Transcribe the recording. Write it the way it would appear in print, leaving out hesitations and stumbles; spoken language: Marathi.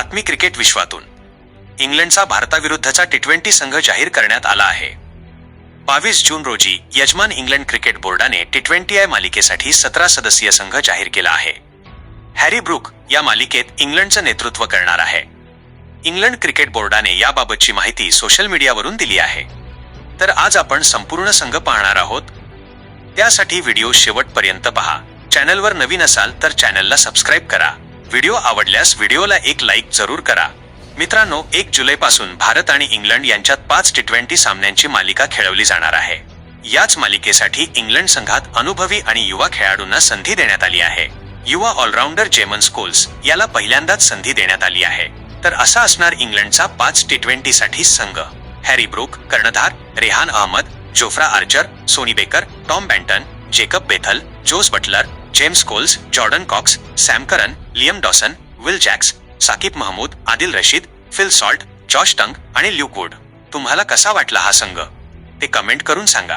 बातमी क्रिकेट विश्वातून. इंग्लंडचा भारताविरुद्धचा टी20 संघ जाहीर करण्यात आला आहे. 22 जून रोजी यजमान इंग्लंड क्रिकेट बोर्डाने टी20 मालिकेसाठी 17 सदस्यीय संघ जाहीर केला आहे. हॅरी ब्रूक या मालिकेत इंग्लंडचं नेतृत्व करणार आहे. इंग्लंड क्रिकेट बोर्डाने याबाबतची माहिती सोशल मीडियावरून दिली आहे. तर आज आपण संपूर्ण संघ पाहणार आहोत. त्यासाठी व्हिडिओ शेवटपर्यंत पहा. चॅनलवर नवीन असाल तर चॅनलला सबस्क्राईब करा. व्हिडिओ आवडल्यास व्हिडिओला एक लाईक जरूर करा. मित्रांनो, 1 जुलैपासून भारत आणि इंग्लंड यांच्यात 5 टी20 सामन्यांची मालिका खेळवली जाणार आहे. याच मालिकेसाठी इंग्लंड संघात अनुभवी आणि युवा खेळाडूंना संधी देण्यात आली आहे. युवा ऑलराऊंडर जेमन स्कोल्स याला पहिल्यांदाच संधी देण्यात आली आहे. तर असा असणार इंग्लंडचा 5 टी20 साठी संघ. हॅरी ब्रूक कर्णधार, Rehan Ahmed, Jofra Archer, Sonny Baker, Tom Banton, Jacob Bethell, Jos Buttler, James Coles, Jordan Cox, Sam Curran, Liam Dawson, Will Jacks, Saqib Mahmood, Adil Rashid, Phil Salt, Josh Tongue आणि ल्यूक वूड. तुम्हाला कसा वाटला हा संघ ते कमेंट करून सांगा.